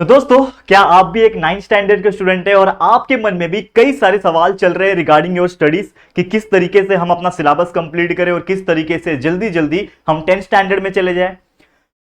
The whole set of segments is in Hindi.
तो दोस्तों, क्या आप भी एक 9th स्टैंडर्ड के स्टूडेंट है और आपके मन में भी कई सारे सवाल चल रहे हैं रिगार्डिंग योर स्टडीज कि किस तरीके से हम अपना सिलेबस कंप्लीट करें और किस तरीके से जल्दी जल्दी हम 10th स्टैंडर्ड में चले जाएं।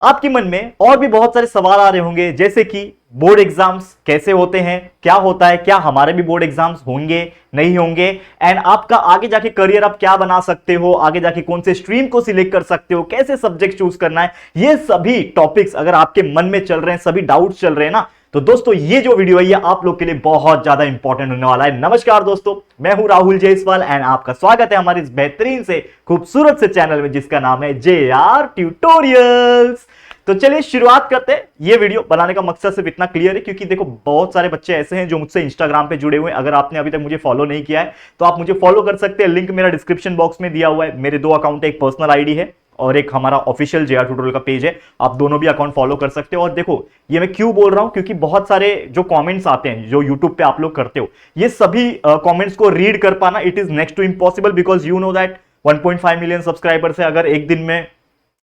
आपके मन में और भी बहुत सारे सवाल आ रहे होंगे, जैसे कि बोर्ड एग्जाम्स कैसे होते हैं, क्या होता है, क्या हमारे भी बोर्ड एग्जाम्स होंगे नहीं होंगे, एंड आपका आगे जाके करियर आप क्या बना सकते हो, आगे जाके कौन से स्ट्रीम को सिलेक्ट कर सकते हो, कैसे सब्जेक्ट चूज करना है। ये सभी टॉपिक्स अगर आपके मन में चल रहे हैं, सभी डाउट्स चल रहे हैं ना, तो दोस्तों ये जो वीडियो है ये आप लोग के लिए बहुत ज्यादा इंपॉर्टेंट होने वाला है। नमस्कार दोस्तों, मैं हूं राहुल जायसवाल एंड आपका स्वागत है हमारे इस बेहतरीन से खूबसूरत से चैनल में जिसका नाम है JR ट्यूटोरियल्स। तो चलिए शुरुआत करते हैं। ये वीडियो बनाने का मकसद सिर्फ इतना क्लियर है क्योंकि देखो बहुत सारे बच्चे ऐसे हैं जो मुझसे इंस्टाग्राम पे जुड़े हुए हैं। अगर आपने अभी तक मुझे फॉलो नहीं किया है तो आप मुझे फॉलो कर सकते हैं, लिंक मेरा डिस्क्रिप्शन बॉक्स में दिया हुआ है। मेरे दो अकाउंट है, एक पर्सनल आईडी है और एक हमारा ऑफिशियल JR ट्यूटोरियल का पेज है। आप दोनों भी अकाउंट फॉलो कर सकते हो। और देखो ये मैं क्यों बोल रहा हूं, क्योंकि बहुत सारे जो कमेंट्स आते हैं जो यूट्यूब पे आप लोग करते हो, ये सभी कमेंट्स को रीड कर पाना it is next to impossible, because you know that 1.5 million subscribers है। अगर एक दिन में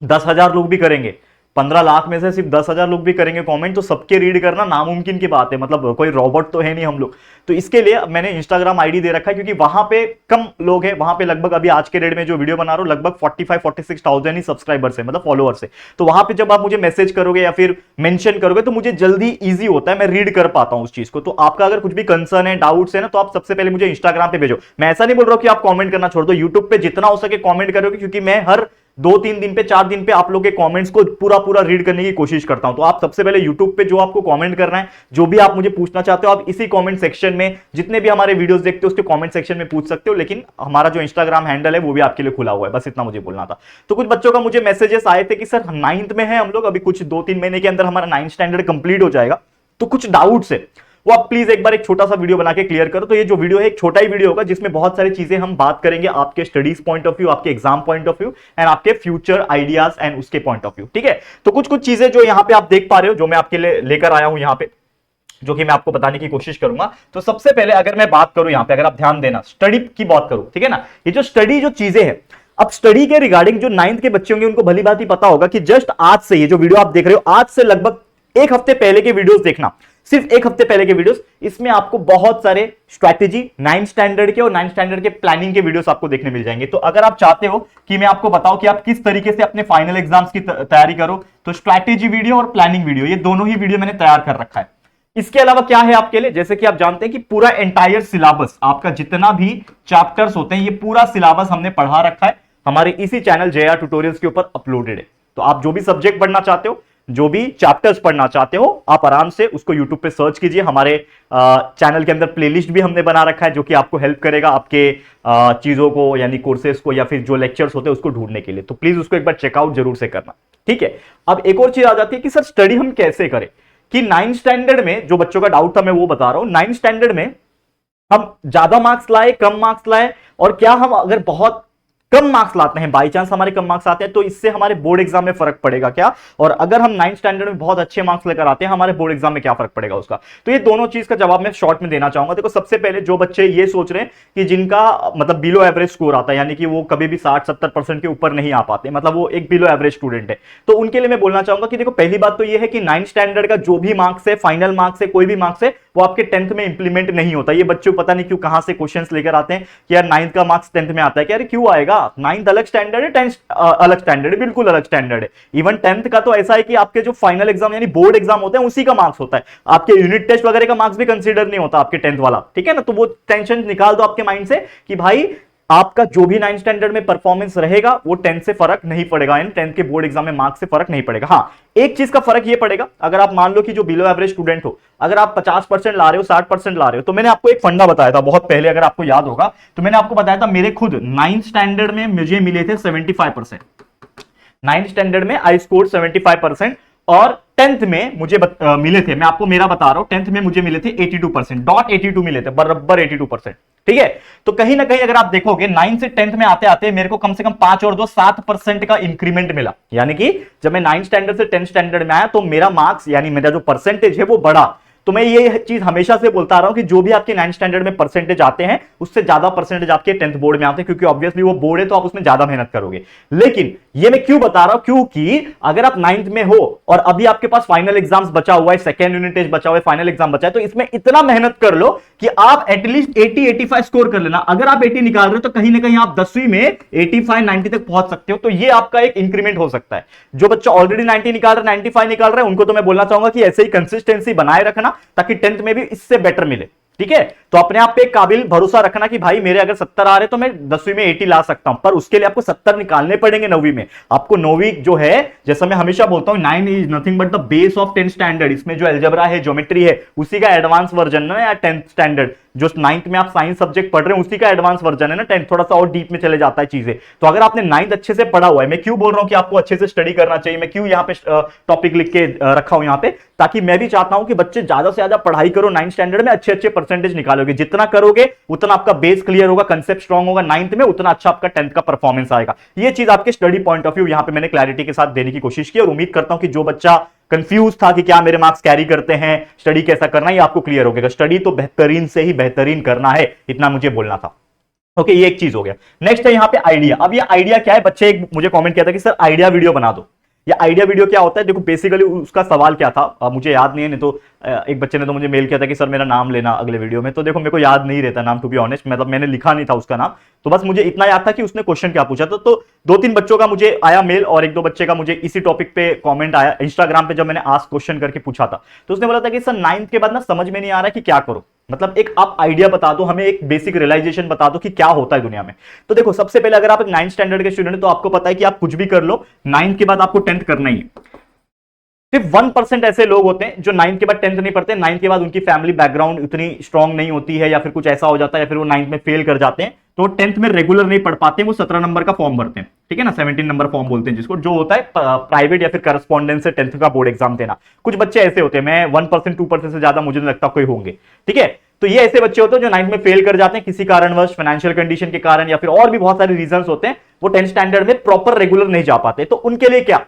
10,000 लोग भी करेंगे, 15 लाख में से सिर्फ 10,000 लोग भी करेंगे कमेंट, तो सबके रीड करना नामुमकिन की बात है। मतलब कोई रोबोट तो है नहीं हम लोग। तो इसके लिए मैंने इंस्टाग्राम आईडी दे रखा है क्योंकि वहां पे कम लोग हैं। वहां पे लगभग अभी आज के डेट में जो वीडियो बना रहा हूं लगभग 45-46,000 ही सब्सक्राइबर्स है, मतलब फॉलोअर्स है। तो वहां पे जब आप मुझे मैसेज करोगे या फिर मेंशन करोगे तो मुझे जल्दी ईजी होता है, मैं रीड कर पाता हूं उस चीज को। तो आपका अगर कुछ भी कंसर्न है, डाउट्स है ना, तो आप सबसे पहले मुझे इंस्टाग्राम पे भेजो। मैं ऐसा नहीं बोल रहा हूं कि आप कमेंट करना छोड़ दो, यूट्यूब पे जितना हो सके कमेंट करोगे, क्योंकि मैं हर 2-3 दिन पे 4 दिन पे आप लोग के कमेंट्स को पूरा रीड करने की कोशिश करता हूं। तो आप सबसे पहले YouTube पे जो आपको कमेंट करना है, जो भी आप मुझे पूछना चाहते हो, आप इसी कमेंट सेक्शन में जितने भी हमारे वीडियोस देखते हो उसके कमेंट सेक्शन में पूछ सकते हो। लेकिन हमारा जो इंस्टाग्राम हैंडल है वो भी आपके लिए खुला हुआ है, बस इतना मुझे बोलना था। तो कुछ बच्चों का मुझे मैसेजेस आए थे कि सर 9th में है हम लोग, अभी कुछ 2-3 महीने के अंदर हमारा 9th स्टैंडर्ड कंप्लीट हो जाएगा, तो कुछ डाउट्स है, वो आप प्लीज एक बार एक छोटा सा वीडियो बना के क्लियर करो। तो ये जो वीडियो है एक छोटा ही वीडियो होगा जिसमें बहुत सारी चीजें हम बात करेंगे आपके स्टडीज पॉइंट ऑफ व्यू, आपके exam point of view and आपके फ्यूचर आइडियाज एंड उसके पॉइंट ऑफ व्यू। ठीक है, तो कुछ चीजें जो यहाँ पे आप देख पा रहे हो, जो मैं आपके लिए लेकर आया हूं यहाँ पे, जो कि मैं आपको बताने की कोशिश करूंगा। तो सबसे पहले अगर मैं बात करूं यहाँ पे, अगर आप ध्यान देना, स्टडी की बात करूं, ठीक है ना, ये जो स्टडी जो चीजें हैं, अब स्टडी के रिगार्डिंग जो 9th के बच्चे होंगे उनको भली बात ही पता होगा कि जस्ट आज से, ये जो वीडियो आप देख रहे हो आज से लगभग एक हफ्ते पहले के वीडियोस देखना, सिर्फ एक हफ्ते पहले के वीडियोस, इसमें आपको बहुत सारे स्ट्रैटेजी 9th स्टैंडर्ड के और 9th स्टैंडर्ड के प्लानिंग के वीडियोस आपको देखने मिल जाएंगे। तो अगर आप चाहते हो कि मैं आपको बताऊं कि आप किस तरीके से अपने फाइनल एग्जाम्स की तैयारी करो, तो स्ट्रैटेजी वीडियो और प्लानिंग वीडियो, ये दोनों ही वीडियो मैंने तैयार कर रखा है। इसके अलावा क्या है आपके लिए, जैसे कि आप जानते हैं कि पूरा एंटायर सिलेबस, आपका जितना भी चैप्टर्स होते हैं, ये पूरा सिलेबस हमने पढ़ा रखा है, हमारे इसी चैनल JR ट्यूटोरियल्स के ऊपर अपलोडेड है। तो आप जो भी सब्जेक्ट पढ़ना चाहते हो, जो भी चैप्टर्स पढ़ना चाहते हो, आप आराम से उसको यूट्यूब पे सर्च कीजिए। हमारे चैनल के अंदर प्लेलिस्ट भी हमने बना रखा है जो कि आपको हेल्प करेगा आपके चीजों को, यानी कोर्सेज को या फिर जो लेक्चर्स होते हैं उसको ढूंढने के लिए। तो प्लीज उसको एक बार चेकआउट जरूर से करना, ठीक है। अब एक और चीज आ जाती है कि सर स्टडी हम कैसे करें, कि 9th स्टैंडर्ड में जो बच्चों का डाउट था मैं वो बता रहा हूं। 9th स्टैंडर्ड में हम ज्यादा मार्क्स लाए, कम मार्क्स लाए, और क्या हम अगर बहुत कम मार्क्स लाते हैं, बाई चांस हमारे कम मार्क्स आते हैं, तो इससे हमारे बोर्ड एग्जाम में फर्क पड़ेगा क्या, और अगर हम 9th स्टैंडर्ड में बहुत अच्छे मार्क्स लेकर आते हैं हमारे बोर्ड एग्जाम में क्या फर्क पड़ेगा उसका। तो ये दोनों चीज का जवाब मैं शॉर्ट में देना चाहूंगा। देखो सबसे पहले जो बच्चे ये सोच रहे हैं कि जिनका मतलब बिलो एवरेज स्कोर आता है, यानी कि वो कभी भी 60-70% के ऊपर नहीं आ पाते, मतलब वो एक बिलो एवरेज स्टूडेंट है, तो उनके लिए मैं बोलना चाहूंगा कि देखो पहली बात तो ये है कि 9th स्टैंडर्ड का जो भी मार्क्स है, फाइनल मार्क्स है, कोई भी मार्क्स है, वो आपके 10th में इंप्लीमेंट नहीं होता। ये बच्चों पता नहीं क्यों कहां से क्वेश्चंस लेकर आते हैं कि यार 9th का मार्क्स 10th में आता है, कि यार क्यों आएगा, 9th अलग स्टैंडर्ड है, 10th अलग स्टैंडर्ड है, बिल्कुल अलग स्टैंडर्ड है। इवन 10th का तो ऐसा है कि आपके जो फाइनल एग्जाम यानी बोर्ड एग्जाम होते हैं उसी का मार्क्स होता है, आपके यूनिट टेस्ट वगैरह का मार्क्स भी कंसीडर नहीं होता आपके 10th वाला, ठीक है ना। तो वो टेंशन निकाल दो आपके माइंड से कि भाई आपका जो भी 9th स्टैंडर्ड में परफॉर्मेंस रहेगा वो 10th से फर्क नहीं पड़ेगा, यानी 10th के बोर्ड एग्जाम में मार्क्स से फर्क नहीं पड़ेगा। हाँ, एक चीज का फर्क ये पड़ेगा, अगर आप मान लो कि जो बिलो एवरेज स्टूडेंट हो, अगर आप 50% ला रहे हो, 60% ला रहे हो, तो मैंने आपको एक फंडा बताया था बहुत पहले, अगर आपको याद होगा, तो मैंने आपको बताया था मेरे खुद 9th स्टैंडर्ड में मुझे मिले थे 75%। 9th स्टैंडर्ड में आई स्कोर 75% और 10th में मुझे मिले थे, मैं आपको मेरा बता रहा हूं, 10th में मुझे मिले थे 82%, .82 मिले थे, बराबर 82%, ठीक है। तो कहीं ना कहीं अगर आप देखोगे 9th से 10th में आते आते मेरे को कम से कम 5 और 2 7% का इंक्रीमेंट मिला, यानी कि जब मैं 9th स्टैंडर्ड से 10th स्टैंडर्ड में आया तो मेरा मार्क्स यानी मेरा जो परसेंटेज है वो बढ़ा। तो मैं ये चीज हमेशा से बोलता आ रहा हूं कि जो भी आपके 9th स्टैंडर्ड में परसेंटेज आते हैं उससे ज्यादा परसेंटेज आपके 10th बोर्ड में आते हैं, क्योंकि ऑब्वियसली वो बोर्ड है तो आप उसमें ज्यादा मेहनत करोगे। लेकिन ये मैं क्यों बता रहा हूं, क्योंकि अगर आप 9th में हो और अभी आपके पास फाइनल एग्जाम्स बचा हुआ है, सेकेंड यूनिट टेस्ट बचा हुआ है, फाइनल एग्जाम बचा है, तो इसमें इतना मेहनत कर लो कि आप एटलीस्ट 80-85 स्कोर कर लेना। अगर आप 80 निकाल रहे हो तो कहीं ना कहीं आप 10वीं में 85-90 तक पहुंच सकते हो, तो ये आपका एक इंक्रीमेंट हो सकता है। जो बच्चा ऑलरेडी 90 निकाल रहा है, 95 निकाल रहा है, उनको तो मैं बोलना चाहूंगा कि ऐसे ही कंसिस्टेंसी बनाए रखना ताकि 10th में भी इससे बेटर मिले। ठीक है, तो अपने आप पे काबिल भरोसा रखना कि भाई मेरे अगर 70 आ रहे तो मैं 10वीं में 80 ला सकता हूं, पर उसके लिए आपको 70 निकालने पड़ेंगे 9वीं में। आपको 9वीं जो है, जैसा मैं हमेशा बोलता हूं, 9 is nothing but the base of 10th standard. इसमें जो अलजेब्रा है, ज्योमेट्री है, उसी का एडवांस वर्जन है या 10th स्टैंडर्ड। जो 9th में आप साइंस सब्जेक्ट पढ़ रहे हैं उसी का एडवांस वर्जन है ना 10th, थोड़ा सा और डीप में चले जाता है चीजें। तो अगर आपने 9th अच्छे से पढ़ा हुआ है, मैं क्यों बोल रहा हूं कि आपको अच्छे से स्टडी करना चाहिए, मैं क्यों यहां पे टॉपिक लिख के रखा हूं यहां पे, ताकि मैं भी चाहता हूं कि बच्चे ज्यादा से ज्यादा पढ़ाई करो, 9th स्टैंडर्ड में अच्छे अच्छे परसेंटेज निकालोगे। जितना करोगे उतना आपका बेस क्लियर होगा, कंसेप्ट स्ट्रांग होगा 9th में, उतना अच्छा आपका 10th का परफॉर्मेंस आएगा। ये चीज आपके स्टडी पॉइंट ऑफ व्यू यहां पे मैंने क्लैरिटी के साथ देने की कोशिश की, और उम्मीद करता हूं कि जो बच्चा कंफ्यूज था कि क्या मेरे मार्क्स कैरी करते हैं, स्टडी कैसा करना है, ये आपको क्लियर हो गया। स्टडी तो बेहतरीन से ही बेहतरीन करना है, इतना मुझे बोलना था। ओके, ये एक चीज हो गया। नेक्स्ट है यहाँ पे आइडिया। अब ये आइडिया क्या है, बच्चे एक मुझे कमेंट किया था कि सर आइडिया वीडियो बना दो। ये आइडिया वीडियो क्या होता है, देखो बेसिकली उसका सवाल क्या था मुझे याद नहीं है, नहीं तो एक बच्चे ने तो मुझे मेल किया था कि सर मेरा नाम लेना अगले वीडियो में। तो देखो मेरे को याद नहीं रहता नाम, टू बी ऑनेस्ट, मतलब मैंने लिखा नहीं था उसका नाम, तो बस मुझे इतना याद था कि उसने क्वेश्चन क्या पूछा था। तो 2-3 बच्चों का मुझे आया मेल और 1-2 बच्चे का मुझे इसी टॉपिक पे कमेंट आया इंस्टाग्राम पे, जब मैंने आस्क क्वेश्चन करके पूछा था। तो उसने बोला था कि सर 9th के बाद ना समझ में नहीं आ रहा कि क्या करो, मतलब एक आप आइडिया बता दो हमें, एक बेसिक रियलाइजेशन बता दो कि क्या होता है दुनिया में। तो देखो सबसे पहले अगर आप एक 9th स्टैंडर्ड के स्टूडेंट तो आपको पता है कि आप कुछ भी कर लो, 9th के बाद आपको 10th करना ही है। सिर्फ 1% ऐसे लोग होते हैं जो 9th के बाद 10th नहीं पढ़ते। 9th के बाद उनकी फैमिली बैकग्राउंड उतनी स्ट्रांग नहीं होती है, या फिर कुछ ऐसा हो जाता है, या फिर वो 9th में फेल कर जाते हैं, तो 10th में रेगुलर नहीं पढ़ पाते, वो 17 नंबर का फॉर्म भरते हैं। ठीक है ना, 17 नंबर फॉर्म बोलते हैं जिसको, जो होता है प्राइवेट या फिर करस्पॉन्डेंस से 10th का बोर्ड एग्जाम देना। कुछ बच्चे ऐसे होते हैं, मैं 1% 2% से ज्यादा मुझे नहीं लगता कोई होंगे। ठीक है, तो ये ऐसे बच्चे होते हैं जो 9th में फेल कर जाते हैं किसी कारणवश, फाइनेंशियल कंडीशन के कारण, या फिर और भी बहुत सारे रीजंस होते हैं, वो 10th स्टैंडर्ड में प्रॉपर रेगुलर नहीं जा पाते। तो उनके लिए क्या,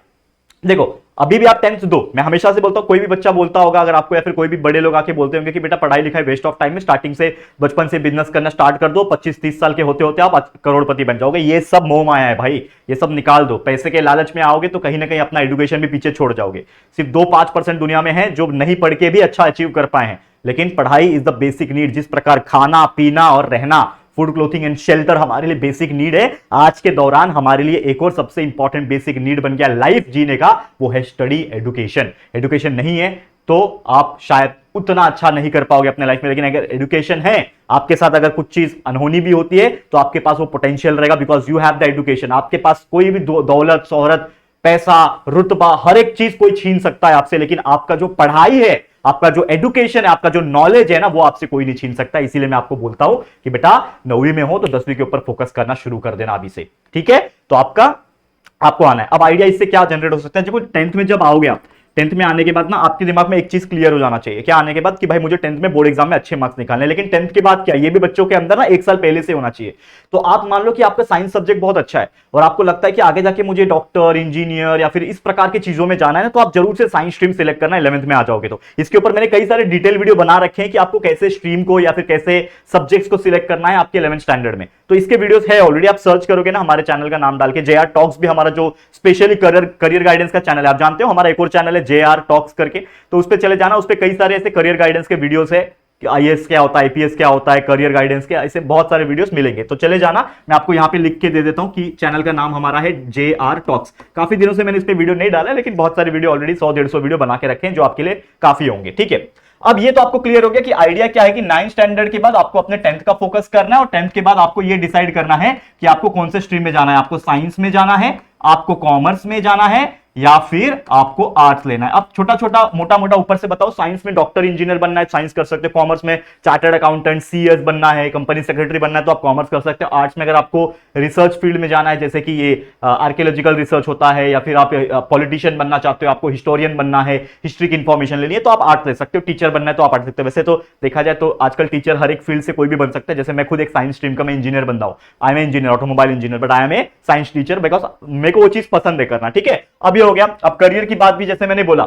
देखो अभी भी आप 10th दो। मैं हमेशा से बोलता हूं, कोई भी बच्चा बोलता होगा अगर आपको, या फिर कोई भी बड़े लोग आके बोलते होंगे कि बेटा पढ़ाई लिखाई वेस्ट ऑफ टाइम है, स्टार्टिंग से बचपन से बिजनेस करना स्टार्ट कर दो, 25-30 साल के होते होते आप करोड़पति बन जाओगे। ये सब मोह माया है भाई, ये सब निकाल दो। पैसे के लालच में आओगे तो कहीं ना कहीं अपना एजुकेशन भी पीछे छोड़ जाओगे। सिर्फ 2-5% दुनिया में है जो नहीं पढ़ के भी अच्छा अचीव कर पाए हैं, लेकिन पढ़ाई इज द बेसिक नीड। जिस प्रकार खाना पीना और रहना, फूड क्लोथिंग एंड शेल्टर हमारे लिए बेसिक नीड है, आज के दौरान हमारे लिए एक और सबसे इंपॉर्टेंट बेसिक नीड बन गया लाइफ जीने का, वो है स्टडी, एजुकेशन। एजुकेशन नहीं है तो आप शायद उतना अच्छा नहीं कर पाओगे अपने लाइफ में, लेकिन अगर एजुकेशन है आपके साथ, अगर कुछ चीज अनहोनी भी होती है तो आपके पास वो पोटेंशियल रहेगा, because you have the education. आपके पास कोई भी दौलत, शोहरत, पैसा, रुतबा, हर एक चीज कोई छीन सकता है आपसे, लेकिन आपका जो पढ़ाई है, आपका जो एजुकेशन है, आपका जो नॉलेज है ना, वो आपसे कोई नहीं छीन सकता। इसीलिए मैं आपको बोलता हूं कि बेटा 9वीं में हो तो 10वीं के ऊपर फोकस करना शुरू कर देना अभी से। ठीक है, तो आपको आना है। अब आइडिया इससे क्या जनरेट हो सकता है, देखो 10th में जब आओगे आप, 10th में आने के बाद ना आपके दिमाग में एक चीज क्लियर हो जाना चाहिए, क्या आने के बाद, कि भाई मुझे 10th में बोर्ड एग्जाम में अच्छे मार्क्स निकालने। लेकिन 10th के बाद क्या, ये भी बच्चों के अंदर ना 1 साल पहले से होना चाहिए। तो आप मान लो कि आपका साइंस सब्जेक्ट बहुत अच्छा है और आपको लगता है कि आगे जाके मुझे डॉक्टर, इंजीनियर या फिर इस प्रकार की चीजों में जाना है, तो आप जरूर से साइंस स्ट्रीम सिलेक्ट करना 11th में आ जाओगे तो। इसके ऊपर मैंने कई सारे डिटेल वीडियो बना रखे हैं कि आपको कैसे स्ट्रीम को या फिर कैसे सब्जेक्ट्स को सिलेक्ट करना है आपके 11th स्टैंडर्ड में। तो इसके वीडियोस है ऑलरेडी, आप सर्च करोगे ना हमारे चैनल का नाम डाल के, JR टॉक्स भी हमारा जो स्पेशली करियर गाइडेंस का चैनल है, आप जानते हो हमारा एक और चैनल है JR टॉक्स करके, तो उस पर चले जाना। उस पर कई सारे ऐसे करियर गाइडेंस के वीडियोस है कि IAS क्या होता है, IPS क्या होता है, करियर गाइडेंस के ऐसे बहुत सारे वीडियोस मिलेंगे, तो चले जाना। मैं आपको यहां पे लिख के दे देता हूं कि चैनल का नाम हमारा है JR टॉक्स। काफी दिनों से मैंने इस पे वीडियो नहीं डाला, लेकिन बहुत सारे वीडियो ऑलरेडी 100-150 वीडियो बना के रखे हैं जो आपके लिए काफी होंगे। ठीक है, अब ये तो आपको क्लियर हो गया कि आइडिया क्या है कि 9th स्टैंडर्ड के बाद आपको अपने 10th का फोकस करना है, और 10th के बाद आपको ये डिसाइड करना है कि आपको कौन से स्ट्रीम में जाना है। आपको साइंस में जाना है, आपको कॉमर्स में जाना है, या फिर आपको आर्ट्स लेना है। अब छोटा छोटा मोटा मोटा ऊपर से बताओ, साइंस में डॉक्टर इंजीनियर बनना है, साइंस कर सकते हो। कॉमर्स में चार्टर्ड अकाउंटेंट, CS बनना है, कंपनी सेक्रेटरी बनना है, तो आप कॉमर्स कर सकते हो। आर्ट्स में अगर आपको रिसर्च फील्ड में जाना है, जैसे कि ये आर्कियोलॉजिकल रिसर्च होता है, या फिर आप पॉलिटिशियन बनना चाहते हो, आपको हिस्टोरियन बनना है, हिस्ट्री की इंफॉर्मेशन लेनी है, तो आप आर्ट्स ले सकते हो। टीचर बनना है तो आप आर्ट्स सकते हो। वैसे तो देखा जाए तो आजकल टीचर हर एक फील्ड से कोई भी बन सकता है। जैसे मैं खुद एक साइंस स्ट्रीम का मैं इंजीनियर बन रहा हूं, I am engineer, automobile engineer, but I am a science teacher, because मेरे को वो चीज पसंद है करना। ठीक है, अब ये हो गया। अब करियर की बात भी जैसे मैंने बोला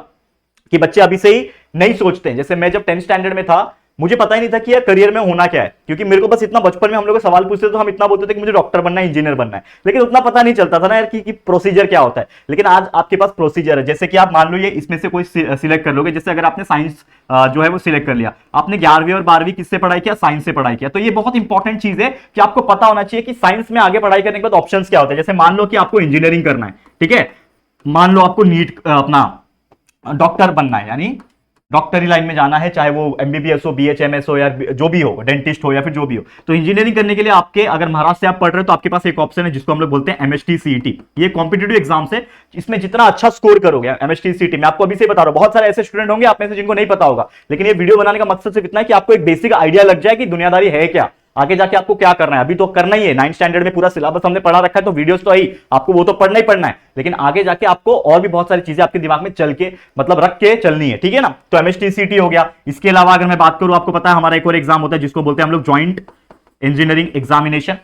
कि बच्चे अभी से ही नहीं सोचते हैं। जैसे मैं जब 10th स्टैंडर्ड में था, मुझे पता ही नहीं था कि यार करियर में होना क्या है, क्योंकि मेरे को बस इतना बचपन में हम लोग सवाल पूछते थे तो हम इतना बोलते थे कि मुझे डॉक्टर बनना है, इंजीनियर बनना है, लेकिन उतना पता नहीं चलता था ना यार कि प्रोसीजर क्या होता है। लेकिन आज आपके पास प्रोसीजर है। जैसे कि आप मान लो ये इसमें से कोई सिलेक्ट कर लोगे। जैसे अगर आपने साइंस जो है वो सिलेक्ट कर लिया, आपने 11वीं और 12वीं किससे पढ़ाई किया? साइंस से पढ़ाई किया। तो ये बहुत इंपॉर्टेंट चीज है कि आपको पता होना चाहिए कि साइंस में आगे पढ़ाई करने के बाद ऑप्शंस क्या होते हैं। जैसे मान लो कि आपको इंजीनियरिंग करना है, ठीक है, मान लो आपको नीट अपना डॉक्टर बनना है, यानी डॉक्टरी लाइन में जाना है, चाहे वो एमबीबीएस हो, बीएचएमएस हो, या जो भी हो, डेंटिस्ट हो, या फिर जो भी हो। तो इंजीनियरिंग करने के लिए आपके, अगर महाराष्ट्र से आप पढ़ रहे हो तो आपके पास एक ऑप्शन है जिसको हम लोग बोलते हैं एमएसटी सीईटी। ये कॉम्पिटिटिव एग्जाम से, इसमें जितना अच्छा स्कोर करोगे एमएसटी सीईटी, मैं आपको अभी से बता रहा हूं, बहुत सारे ऐसे स्टूडेंट होंगे आप में से जिनको नहीं पता होगा, लेकिन ये वीडियो बनाने का मकसद सिर्फ इतना है कि आपको एक बेसिक आइडिया लग जाए कि दुनियादारी है क्या, आगे जाके आपको क्या करना है। अभी तो करना ही है, 9th स्टैंडर्ड में पूरा सिलेबस हमने पढ़ा रखा है, तो वीडियोस तो आई, आपको वो तो पढ़ना ही पढ़ना है, लेकिन आगे जाके आपको और भी बहुत सारी चीजें आपके दिमाग में चल के, मतलब रख के चलनी है, ठीक है ना। तो एमएसटीसीटी हो गया। इसके अलावा अगर मैं बात करूं, आपको पता है हमारा एक और एग्जाम होता है जिसको बोलते हैं हम लोग ज्वाइंट इंजीनियरिंग एग्जामिनेशन,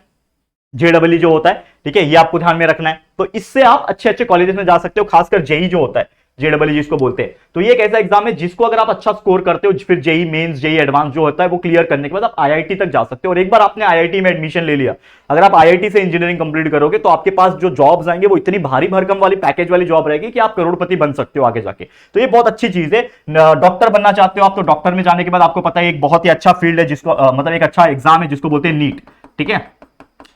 जेडब्ल्यू जो होता है, ठीक है, ये आपको ध्यान में रखना है। तो इससे आप अच्छे अच्छे कॉलेजेस में जा सकते हो, खासकर जेई जो होता है, जेडब्ल्यू जिसको बोलते हैं। तो ये एक ऐसा एग्जाम है जिसको अगर आप अच्छा स्कोर करते हो, फिर जेई मेंस, जेई एडवांस जो होता है, वो क्लियर करने के बाद आप आईआईटी तक जा सकते हो। और एक बार आपने आईआईटी में एडमिशन ले लिया, अगर आप आईआईटी से इंजीनियरिंग कंप्लीट करोगे तो आपके पास जो जॉब्स आएंगे वो इतनी भारी भरकम वाली पैकेज वाली जॉब रहेगी कि आप करोड़पति बन सकते हो आगे जाके। तो ये बहुत अच्छी चीज है। डॉक्टर बनना चाहते हो आप, तो डॉक्टर में जाने के बाद आपको पता है एक बहुत ही अच्छा फील्ड है जिसको मतलब एक अच्छा एग्जाम है जिसको बोलते हैं नीट, ठीक है।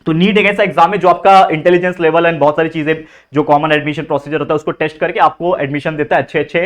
तो नीट एक ऐसा एग्जाम है जो आपका इंटेलिजेंस लेवल एंड बहुत सारी चीजें जो कॉमन एडमिशन प्रोसीजर होता है उसको टेस्ट करके आपको एडमिशन देता है। अच्छे अच्छे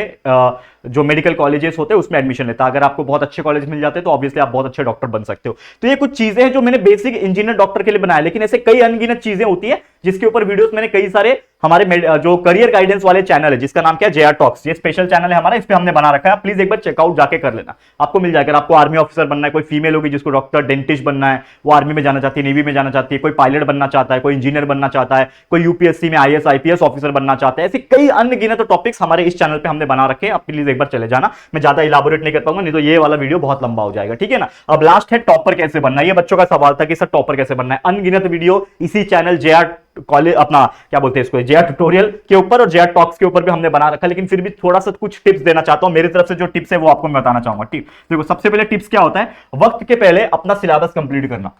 जो मेडिकल कॉलेजेस होते हैं उसमें एडमिशन लेता है। अगर आपको बहुत अच्छे कॉलेज मिल जाते हैं तो ऑब्वियसली आप बहुत अच्छे डॉक्टर बन सकते हो। तो ये कुछ चीजें हैं जो मैंने बेसिक इंजीनियर डॉक्टर के लिए बनाया, लेकिन ऐसे कई अनगिनत चीजें होती है जिसके ऊपर वीडियोस मैंने कई सारे हमारे जो करियर गाइडेंस वाले चैनल है जिसका नाम क्या है, जेआर टॉक्स, ये स्पेशल चैनल है हमारा, इस पे हमने बना रखा है। प्लीज एक बार चेकआउट जाके कर लेना, आपको मिल जाएगा। आपको आर्मी ऑफिसर बनना है, कोई फीमेल होगी जिसको डॉक्टर डेंटिस्ट बनना है, वो आर्मी में जाना चाहती है, नेवी में जाना चाहती है, कोई पायलट बनना चाहता है, कोई इंजीनियर बनना चाहता है, कोई यूपीएससी में आईएएस आईपीएस ऑफिसर बनना चाहता है, ऐसे कई अनगिनत टॉपिक्स हमारे इस चैनल पे हमने बना रखे हैं। आप प्लीज एक बार चले जाना, मैं ज्यादा इलाबोरेट नहीं कर पाऊंगा, नहीं तो ये वाला वीडियो बहुत लंबा हो जाएगा, ठीक है ना। अब लास्ट है टॉपर कैसे बनना है। ये बच्चों का सवाल था कि सर टॉपर कैसे बनना है। अनगिनत वीडियो इसी चैनल जेआर कॉलेज अपना क्या बोलते हैं इसको, जेआर ट्यूटोरियल के ऊपर और जेआर टॉक्स के ऊपर भी हमने बना रखा है, लेकिन फिर भी थोड़ा सा कुछ टिप्स देना चाहता हूं। मेरी तरफ से जो टिप्स है वो आपको मैं बताना चाहूंगा। टिप देखो, सबसे पहले टिप्स क्या होता है, वक्त के पहले अपना सिलेबस कंप्लीट करना।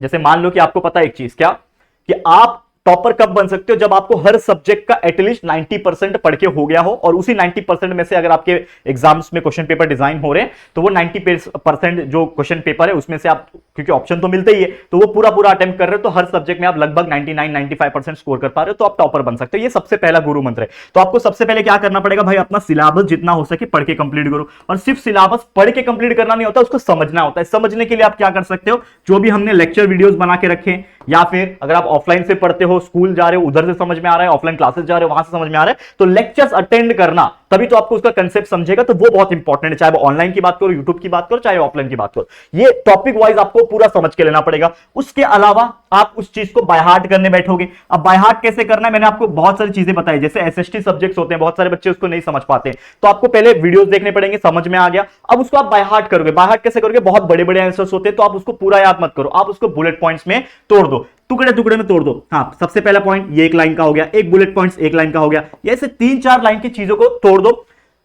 जैसे मान लो कि आपको पता है एक चीज क्या, कि आप टॉपर कब बन सकते हो, जब आपको हर सब्जेक्ट का एटलीस्ट 90% पढ़ के हो गया हो, और उसी 90% में से अगर आपके एग्जाम्स में क्वेश्चन पेपर डिजाइन हो रहे हैं तो वो 90% जो क्वेश्चन पेपर है उसमें से आप, क्योंकि ऑप्शन तो मिलते ही है, तो वो पूरा पूरा अटेम्प्ट कर रहे हो, तो हर सब्जेक्ट में आप लगभग 99-95% स्कोर कर पा रहे हो, तो आप टॉपर बन सकते हो। ये सबसे पहला गुरु मंत्र है। तो आपको सबसे पहले क्या करना पड़ेगा भाई, अपना सिलेबस जितना हो सके पढ़ के कंप्लीट करो। और सिर्फ सिलेबस पढ़ के कंप्लीट करना नहीं होता, उसको समझना होता है। समझने के लिए आप क्या कर सकते हो, जो भी हमने लेक्चर वीडियोस बना के रखे, या फिर अगर आप ऑफलाइन से पढ़ते हो, स्कूल जा रहे हो, उधर से समझ में आ रहा है, ऑफलाइन क्लासेस जा रहे हो, वहां से समझ में आ रहा है, तो लेक्चर्स अटेंड करना, तभी तो आपको उसका कंसेप्ट समझेगा। तो वो बहुत इंपॉर्टेंट है, चाहे वो ऑनलाइन की बात करो, यूट्यूब की बात करो, चाहे ऑफलाइन की बात करो, ये टॉपिक वाइज आपको पूरा समझ के लेना पड़ेगा। उसके अलावा आप उस चीज को बाय हार्ट करने बैठोगे। अब बाय हार्ट कैसे करना है, मैंने आपको बहुत सारी चीजें बताई। जैसे एसएसटी सब्जेक्ट्स होते हैं, बहुत सारे बच्चे उसको नहीं समझ पाते, तो आपको पहले वीडियोस देखने पड़ेंगे, समझ में आ गया, अब उसको आप बाय हार्ट करोगे। बाय हार्ट कैसे करोगे, बहुत बड़े बड़े आंसर्स होते हैं तो आप उसको पूरा याद मत करो, आप उसको बुलेट पॉइंट्स में तोड़ दो, टुकड़े टुकड़े में तोड़ दो। हाँ, सबसे पहला पॉइंट ये एक लाइन का हो गया, एक बुलेट पॉइंट्स एक लाइन का हो गया, ऐसे 3-4 लाइन की चीजों को तोड़ दो।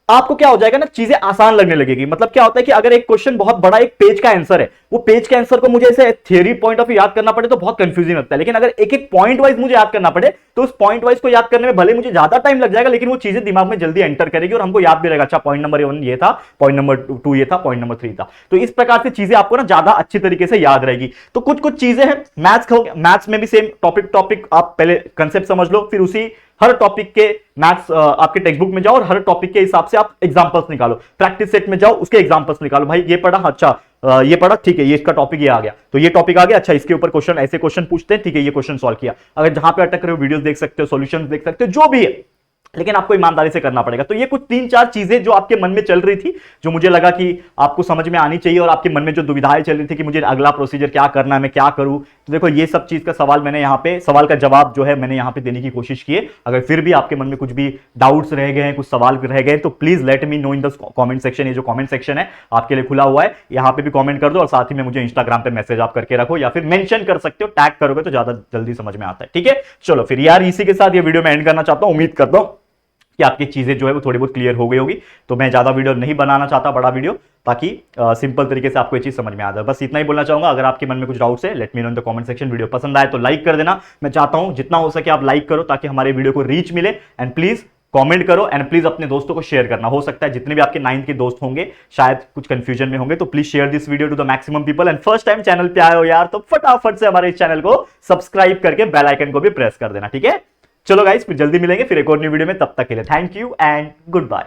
आपको क्या हो जाएगा ना, चीजें आसान लगने लगेगी। मतलब क्या होता है कि अगर एक क्वेश्चन बहुत बड़ा एक पेज का आंसर है, वो पेज के आंसर को मुझे ऐसे थ्योरी पॉइंट ऑफ व्यू याद करना पड़े तो बहुत कंफ्यूजिंग लगता है, लेकिन अगर एक एक पॉइंट वाइज मुझे याद करना पड़े तो उस पॉइंट वाइज को याद करने में भले मुझे ज्यादा टाइम लग जाएगा, लेकिन वो चीजें दिमाग में जल्दी एंटर करेगी और हमको याद भी रहेगा। अच्छा, पॉइंट नंबर 1 ये था, पॉइंट नंबर 2 ये था, पॉइंट नंबर 3 था। तो इस प्रकार से चीजें आपको ना ज्यादा अच्छी तरीके से याद रहेगी। तो कुछ कुछ चीजें हैं। मैथ्स में भी सेम टॉपिक आप पहले कंसेप्ट समझ लो, फिर उसी हर टॉपिक के मैथ्स आपके टेक्स्ट बुक में जाओ और हर टॉपिक के हिसाब से आप एग्जांपल्स निकालो। प्रैक्टिस सेट में जाओ, उसके एग्जांपल्स निकालो। भाई ये पढ़ा, अच्छा ये पढ़ा, ठीक है, ये इसका टॉपिक ये आ गया, तो ये टॉपिक आ गया, अच्छा इसके ऊपर क्वेश्चन, ऐसे क्वेश्चन पूछते हैं, ठीक है, ये क्वेश्चन सॉल्व किया। अगर जहां पे अटक रहे हो वीडियोस देख सकते हो, सॉल्यूशंस देख सकते हो, जो भी है, लेकिन आपको ईमानदारी से करना पड़ेगा। तो ये कुछ 3-4 चीजें जो आपके मन में चल रही थी, जो मुझे लगा कि आपको समझ में आनी चाहिए, और आपके मन में जो दुविधाएं चल रही थी कि मुझे अगला प्रोसीजर क्या करना है, मैं क्या करूं, तो देखो ये सब चीज का सवाल मैंने यहाँ पे, सवाल का जवाब जो है मैंने यहाँ पे देने की कोशिश की है। अगर फिर भी आपके मन में कुछ भी डाउट्स रह गए हैं, कुछ सवाल रह गए, तो please let me know in the comment section. ये जो कॉमेंट सेक्शन है आपके लिए खुला हुआ है, यहाँ पे भी कॉमेंट कर दो, और साथ ही में मुझे इंस्टाग्राम पे मैसेज आप करके रखो, या फिर मेंशन कर सकते हो, टैग करोगे तो ज्यादा जल्दी समझ में आता है। ठीक है, चलो फिर यार इसी के साथ ये वीडियो मैं एंड करना चाहता हूं। उम्मीद करता हूं कि आपकी चीजें जो है वो थोड़ी बहुत क्लियर हो गई होगी। तो मैं ज्यादा वीडियो नहीं बनाना चाहता, बड़ा वीडियो, ताकि सिंपल तरीके से आपको ये चीज समझ में आ जाए। बस इतना ही बोलना चाहूंगा। अगर आपके मन में कुछ डाउट्स है, let me know in the comment section. Video पसंद आए तो लाइक कर देना। मैं चाहता हूं जितना हो सके आप लाइक करो, ताकि हमारे वीडियो को रीच मिले। एंड प्लीज कमेंट करो, एंड प्लीज अपने दोस्तों को शेयर करना। हो सकता है जितने भी आपके 9th के दोस्त होंगे शायद कुछ कंफ्यूजन में होंगे, तो please share this video to the maximum people. And first time channel पे आए हो यार, तो फटाफट से हमारे इस चैनल को सब्सक्राइब करके बेल आइकन को भी प्रेस कर देना, ठीक है। चलो गाइस, फिर जल्दी मिलेंगे फिर एक और न्यू वीडियो में। तब तक के लिए thank you and good bye.